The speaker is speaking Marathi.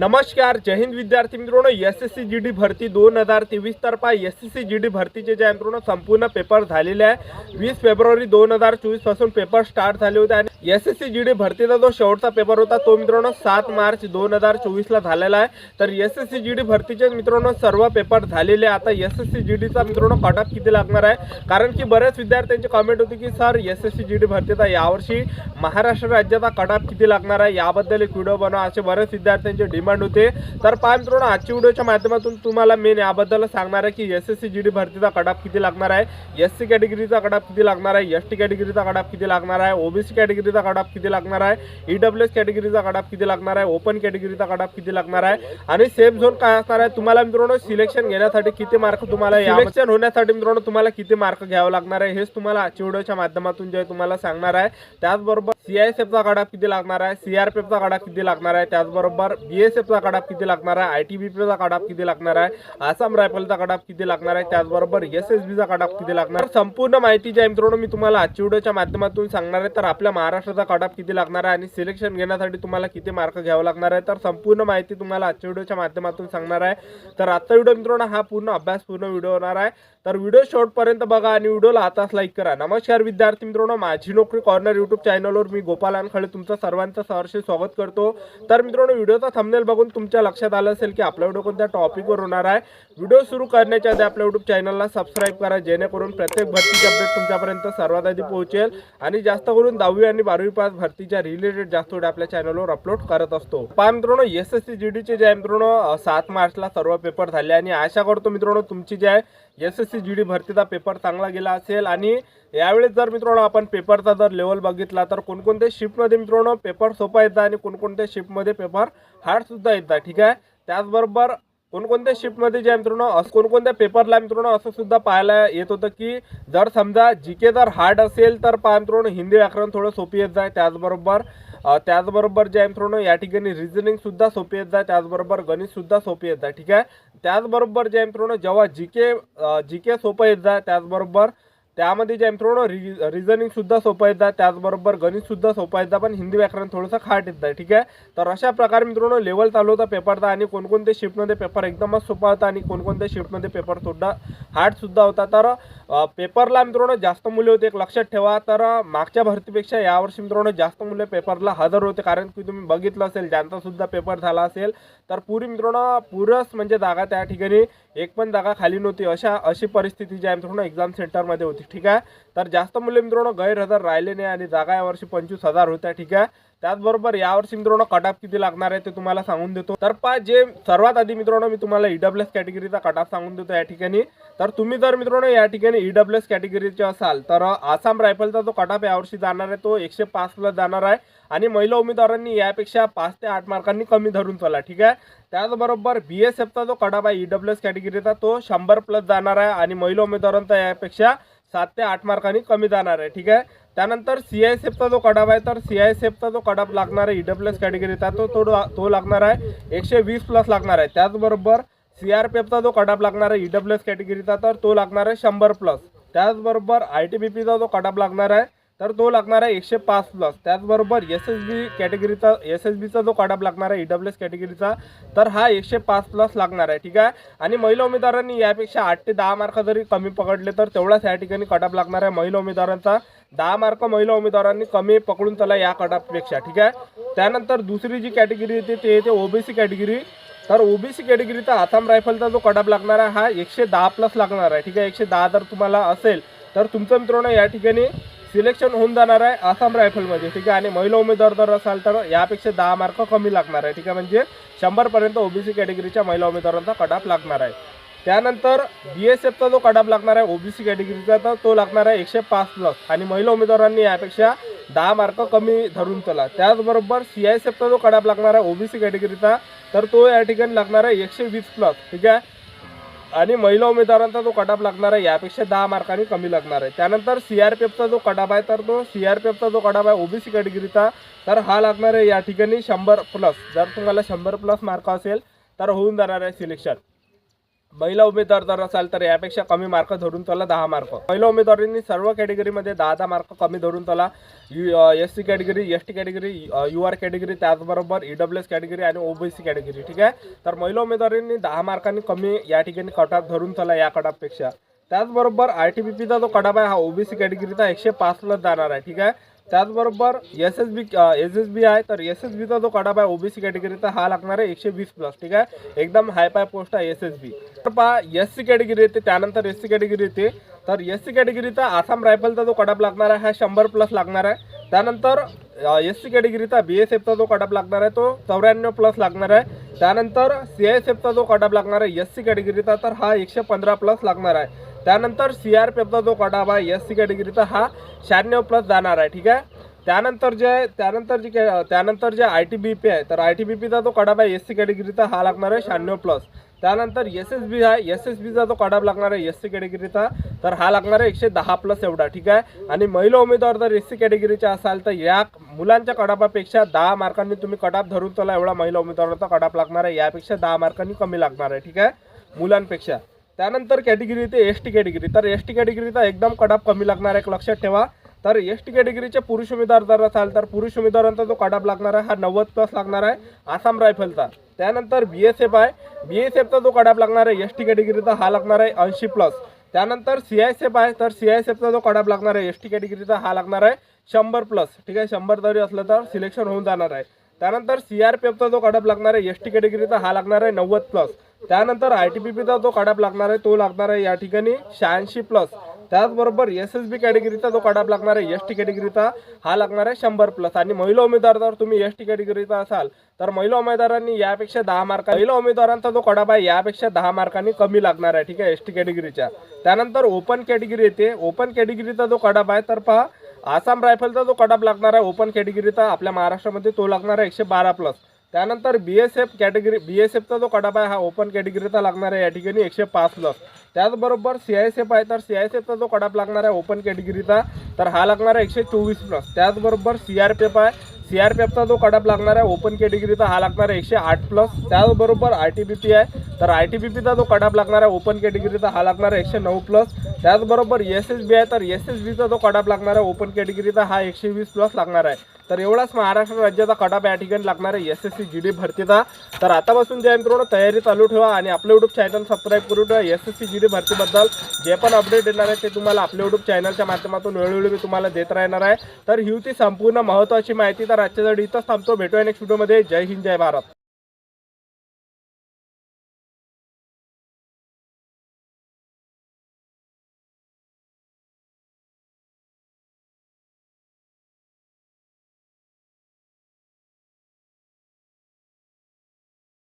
नमस्कार, जय हिंद विद्यार्थी मित्रांनो. एसएससी जीडी भरती 2023 तर्फा एसएससी जीडी भरतीचे जे मित्रांनो संपूर्ण पेपर झालेले आहे. 20 फेब्रुवारी 2024 पासून पेपर स्टार्ट झाले होते आणि एसएससी जीडी भरतीचा जो शेवटचा पेपर होता तो मित्रांनो 7 मार्च 2024 ला झालेला आहे. तर एसएससी जीडी भरतीचे मित्रांनो सर्व पेपर झालेले. आता एसएससी जीडीचा मित्रांनो कट ऑफ किती लागणार आहे, कारण की बरेच विद्यार्थ्यांची कमेंट होती की सर एसएससी जीडी भरतीचा यावर्षी महाराष्ट्र राज्याचा कट ऑफ किती लागणार आहे, याबद्दल एक व्हिडिओ बनवा असे बरेच विद्यार्थ्यांचे डिमांड होते. तर पहा मित्रांनो, आजच्या व्हिडिओच्या माध्यमातून तुम्हाला मेन याबद्दल सांगणार आहे की एसएससी जीडी भरतीचा कट ऑफ किती लागणार आहे, एससी कॅटेगरीचा कट ऑफ किती लागणार आहे, एसटी कॅटेगरीचा कट ऑफ किती लागणार आहे, ओबीसी कॅटेगरीचा कट ऑफ किती लागणार आहे, ईडब्ल्यूएस कॅटेगरीचा कट ऑफ किती लागणार आहे, ओपन कॅटेगरीचा कट ऑफ किती लागणार आहे आणि सेफ झोन काय असणार आहे. तुम्हाला मित्रांनो सिलेक्शन घेण्यासाठी किती मार्क, तुम्हाला सिलेक्शन होण्यासाठी मित्रांनो तुम्हाला किती मार्क घ्यावे लागणार आहे, हेच तुम्हाला आजच्या व्हिडिओच्या माध्यमातून जे तुम्हाला सांगणार आहे. त्याचबरोबर सीआयएसएफचा कट ऑफ किती लागणार आहे, सीआरपीएफचा कट ऑफ किती लागणार आहे, त्याचबरोबर बीएसएफचा कट ऑफ किती लागणार आहे, आयटीबीपीचा कट ऑफ किती लागणार आहे, आसाम रायफलचा कट ऑफ किती लागणार आहे, त्याचबरोबर एसएसबीचा कट ऑफ किती लागणार आहे. संपूर्ण माहिती जी आहे मित्रांनो मी तुम्हाला आजच्या व्हिडिओच्या माध्यमातून सांगणार आहे. तर आपल्या महाराष्ट्राचा कट ऑफ किती लागणार आहे आणि सिलेक्शन घेण्यासाठी तुम्हाला किती मार्क घ्यावे लागणार आहे, तर संपूर्ण माहिती तुम्हाला आजच्या व्हिडिओच्या माध्यमातून सांगणार आहे. तर आजचा व्हिडिओ मित्रांनो हा पूर्ण अभ्यासपूर्ण व्हिडिओ होणार आहे. तर व्हिडिओ शेवटपर्यंत बघा आणि व्हिडिओला आताच लाईक करा. नमस्कार विद्यार्थी मित्रांनो, माझी नोकरी कॉर्नर यूट्यूब चॅनलवर मी गोपाल अनखळे तुमचं सर्वांचं सहर्ष स्वागत करतो. तर मित्रांनो, व्हिडिओचा थंबनेल बघून तुमच्या लक्षात आलं असेल की आपला व्हिडिओ कोणत्या टॉपिकवर होणार आहे. व्हिडिओ सुरू करण्याच्या आधी आपल्या यूट्यूब चॅनलला सबस्क्राईब करा, जेणेकरून प्रत्येक भरतीचे अपडेट तुमच्यापर्यंत सर्वात आधी पोहोचेल आणि जास्त करून 10वी आणि 12वी पास भरतीच्या रिलेटेड जास्त व्हिडिओ आपल्या चॅनलवर अपलोड करत असतो. पहा मित्रांनो, एसएससी जीडीचे जे मित्रांनो 7 मार्चला सर्व पेपर झाले आणि आशा करतो मित्रांनो तुमची जे आहे एसएससी जीडी भरतीचा पेपर चांगला गेला असेल. आणि यावेळेस जर मित्रांनो आपण पेपरचा जर लेवल बघितला तर कोणकोणत्या शिफ्टमध्ये मित्रांनो पेपर सोपा येतात आणि कोणकोणत्या शिफ्टमध्ये पेपर हार्ड सुद्धा येतात. ठीक आहे, त्याचबरोबर कोणकोणत्या शिफ्टमध्ये जे मित्रांनो कोणकोणत्या पेपरला मित्रांनो असं सुद्धा पाहायला येत होतं की जर समजा जीके जर हार्ड असेल तर पहा मित्रांनो हिंदी व्याकरण थोडं सोपी येत जाय. त्याचबरोबर जे मित्रांनो या ठिकाणी रिझनिंग सुद्धा सोपी येत जाय, त्याचबरोबर गणित सुद्धा सोपी येत जाय. ठीक आहे, त्याचबरोबर जे मित्रांनो जेव्हा जीके सोपं येत जाय, त्याचबरोबर त्यामध्ये जे मित्रांनो रिझनिंग सुद्धा सोपं येत जाय, त्याचबरोबर गणित सुद्धा सोपं येत जाय, पण हिंदी व्याकरण थोडंसं खाट येत जाय. ठीक आहे, तर अशा प्रकारे मित्रांनो लेवल चालू होता पेपरचा आणि कोणकोणत्या शिफ्टमध्ये पेपर एकदमच सोपा होता आणि कोणकोणत्या शिफ्टमध्ये पेपर सुद्धा हार्ड सुद्धा होता. तर पेपरला मित्रांनो जास्त मुले होते, एक लक्षात ठेवा. तर मागच्या भरतीपेक्षा यावर्षी मित्रांनो जास्त मुले पेपरला हजर होते, कारण की तुम्ही बघितलं असेल ज्यांचा सुद्धा पेपर झाला असेल तर पुरी मित्रांनो पुरस म्हणजे जागा त्या ठिकाणी एक पण जागा खाली नव्हती, अशी परिस्थिती जी आहे मित्रांनो एक्झाम सेंटरमध्ये होती. ठीक आहे, तर जास्त मुले मित्रांनो गैरहजर राहिले नाही आणि जागा यावर्षी 25,000 होत्या. ठीक आहे, त्याचबरोबर यावर्षी मित्रांनो कट ऑफ किती लागणार आहे ते तुम्हाला सांगून देतो. तर जे सर्वात आधी मित्रांनो मी तुम्हाला ईडब्ल्यूएस कॅटेगरीचा कट ऑफ सांगून देतो या ठिकाणी. तर तुम्ही जर मित्रांनो या ठिकाणी ईडब्ल्यूएस कॅटेगरीचे असाल तर आसाम रायफलचा जो कट ऑफ यावर्षी जाणार आहे तो 105 प्लस जाणार आहे आणि महिला उमेदवारांनी यापेक्षा 5 ते 8 मार्कांनी कमी धरून चला. ठीक आहे, त्याचबरोबर बीएसएफचा जो कट ऑफ आहे ईडब्ल्यूएस कॅटेगरीचा तो 100 प्लस जाणार आहे आणि महिला उमेदवारांचा यापेक्षा 7 ते 8 मार्कांनी कमी जाणार आहे. ठीक आहे, त्यानंतर सीआयएसएफचा जो कट ऑफ आहे तर सीआयएसएफचा जो कट ऑफ लागणार आहे ईडब्ल्यूएस कॅटेगरीचा तो लागणार आहे 120 प्लस लागणार आहे. त्याचबरोबर सीआरपीएफचा जो कट ऑफ लागणार आहे ईडब्ल्यूएस कॅटेगरीचा तर तो लागणार आहे 100 प्लस. त्याचबरोबर आयटीबीपीचा जो कट ऑफ लागणार आहे तर तो लागणार आहे 105 प्लस. त्याचबरोबर एसएसबीचा जो कट ऑफ लागणार आहे ईडब्ल्यूएस कॅटेगरीचा तर हा 105 प्लस लागणार आहे. ठीक आहे, आणि महिला उमेदवारांनी यापेक्षा 8 ते 10 मार्क जरी कमी पकडले तर तेवढाच या ठिकाणी कट ऑफ लागणार आहे महिला उमेदवारांचा. 10 मार्क महिला उमेदवारांनी कमी पकडून चला या कट ऑफपेक्षा. ठीक आहे, त्यानंतर दुसरी जी कॅटेगरी येते ते येते ओबीसी कॅटेगरी. तर ओबीसी कॅटेगरीचा आसाम रायफलचा जो कट ऑफ लागणार आहे हा 110 प्लस लागणार आहे. ठीक आहे, 110 जर तुम्हाला असेल तर तुमचं मित्रांनो या ठिकाणी सिलेक्शन होऊन जाणार आहे आसाम रायफलमध्ये. ठीक आहे, आणि महिला उमेदवार जर असाल तर यापेक्षा 10 मार्क कमी लागणार आहे. ठीक आहे, म्हणजे 100 पर्यंत ओबीसी कॅटेगरीच्या महिला उमेदवारांचा कट ऑफ लागणार आहे. त्यानंतर बीएसएफचा जो कट ऑफ लागणार आहे ओबीसी कॅटेगरीचा तर तो लागणार आहे 105 प्लस आणि महिला उमेदवारांनी यापेक्षा 10 मार्क कमी धरून चला. त्याचबरोबर सीआयएसएफचा जो कट ऑफ लागणार आहे ओबीसी कॅटेगरीचा तर तो या ठिकाणी लागणार आहे 120 प्लस. ठीक आहे, आणि महिला उमेदवारांचा जो कट ऑफ लागणार आहे यापेक्षा 10 मार्कांनी कमी लागणार आहे. त्यानंतर सीआरपीएफचा जो कट ऑफ आहे तर तो सीआरपीएफचा जो कट ऑफ आहे ओबीसी कॅटेगरीचा तर हा लागणार आहे या ठिकाणी 100 प्लस. जर तुम्हाला 100 प्लस मार्क असेल तर होऊन जाणार आहे सिलेक्शन. महिला उमेदवार जर असाल तर यापेक्षा कमी मार्क धरून त्याला 10 मार्क. महिला उमेदवारांनी सर्व कॅटेगरीमध्ये 10 मार्क कमी धरून त्याला SC category, ST category, UR category, त्याचबरोबर EWS कॅटेगरी आणि OBC कॅटेगरी. ठीक आहे. तर महिला उमेदवारांनी 10 मार्कांनी कमी या ठिकाणी कट ऑफ धरून त्याला या कट ऑफपेक्षा. त्याचबरोबर ITBPचा जो कट ऑफ आहे हा OBC कॅटेगरीचा 105 जाणार आहे. ठीक आहे. त्याचबरोबर SSB आहे तर SSBचा जो कट ऑफ आहे OBC कॅटेगरीचा हा लागणार आहे 120+. ठीक आहे. एकदम हाय पाय पोस्ट आहे SSB. तर पहा SC कॅटेगरी येते, त्यानंतर SC कॅटेगरी येते. तर SC कॅटेगरीचा आसाम रायफलचा जो कट ऑफ लागणार आहे हा 100+ लागणार आहे. त्यानंतर SC कॅटेगरीचा BSFचा जो कट ऑफ लागणार आहे तो 94+ लागणार आहे. त्यानंतर CISFचा जो कट ऑफ लागणार आहे SC कॅटेगरीचा तर हा 115+ लागणार आहे. त्यानंतर CRPFचा जो कट ऑफ आहे SC कॅटेगरीचा हा 96+ जाणार आहे. ठीक आहे. त्यानंतर जे ITBP आहे तर ITBPचा जो कट ऑफ आहे SC कॅटेगरीचा हा लागणार आहे 96+. त्यानंतर SSB आहे, SSBचा जो कट ऑफ लागणार आहे SC कॅटेगरीचा तर हा लागणार आहे 110+ एवढा. ठीक आहे. आणि महिला उमेदवार जर SC कॅटेगरीचा असाल तर या मुलांच्या कट ऑफपेक्षा 10 मार्कांनी तुम्ही कट ऑफ धरून त्याला एवढा महिला उमेदवाराचा कट ऑफ लागणार आहे. यापेक्षा 10 मार्कांनी कमी लागणार आहे. ठीक आहे, मुलांपेक्षा. त्यानंतर कॅटेगरी येते ST कॅटेगरी. तर ST कॅटेगरीचा एकदम कट ऑफ कमी लागणार आहे, लक्षात ठेवा. तर ST कॅटेगरीचे पुरुष उमेदवार जर असाल तर पुरुष उमेदवारांचा जो कट ऑफ लागणार आहे हा 90+ लागणार आहे आसाम रायफलचा. त्यानंतर BSF आहे, BSFचा जो कट ऑफ लागणार आहे ST कॅटेगरीचा हा लागणार आहे 80+. त्यानंतर CISF आहे तर CISFचा जो कट ऑफ लागणार आहे ST कॅटेगरीचा हा लागणार आहे 100+. ठीक आहे. 100 जरी असलं तर सिलेक्शन होऊन जाणार आहे. त्यानंतर CRPFचा जो कट ऑफ लागणार आहे ST कॅटेगरीचा हा लागणार आहे 90+. त्यानंतर ITBPचा जो कट ऑफ लागणार आहे तो लागणार आहे या ठिकाणी 86+. त्याचबरोबर SSB कॅटेगरीचा जो कट ऑफ लागणार आहे ST कॅटेगरीचा हा लागणार आहे 100+. आणि महिला उमेदवार जर तुम्ही ST कॅटेगरीचा असाल तर महिला उमेदवारांनी यापेक्षा 10 मार्क, महिला उमेदवारांचा जो कट ऑफ आहे यापेक्षा 10 मार्कांनी कमी लागणार आहे. ठीक आहे, ST कॅटेगरीच्या. त्यानंतर ओपन कॅटेगरी येते. ओपन कॅटेगरीचा जो कट ऑफ आहे तर पहा आसाम रायफलचा जो कट ऑफ लागणार आहे ओपन कॅटेगरीचा आपल्या महाराष्ट्रामध्ये तो लागणार आहे 112+. त्यानंतर BSF कॅटेगरी, BSFचा जो कट ऑफ आहे हा ओपन कॅटेगरीचा लागणार आहे या ठिकाणी 105+. त्याचबरोबर CISF आहे तर CISFचा जो कट ऑफ लागणार आहे ओपन कॅटेगरीचा तर हा लागणार आहे 124+. त्याचबरोबर CRPF आहे, CRPFचा जो कट ऑफ लागणार आहे ओपन कॅटेगरीचा हा लागणार आहे 108+. त्याचबरोबर ITBP आहे तर ITBPचा जो कट ऑफ लागणार आहे ओपन कॅटेगरीचा हा लागणार आहे 109+. त्याचबरोबर SSB आहे तर SSBचा जो कट ऑफ लागणार आहे ओपन कॅटेगरीचा हा 120+ लागणार आहे. तर एवढाच महाराष्ट्र राज्याचा कट ऑफ या ठिकाणी लागणार आहे SSC GD भरतीचा. तर आतापासून जे मित्रांनो तयारी चालू ठेवा आणि आपलं YouTube चॅनल सबस्क्राईब करून ठेवा. SSC GD भरतीबद्दल जे पण अपडेट येणार आहे ते तुम्हाला आपल्या YouTube चॅनलच्या माध्यमातून वेळोवेळी मी तुम्हाला देत राहणार आहे. तर ही होती संपूर्ण महत्त्वाची माहिती. तर आजच्यासाठी इथंच थांबतो. भेटूया नेक्स्ट व्हिडिओमध्ये. जय हिंद, जय भारत.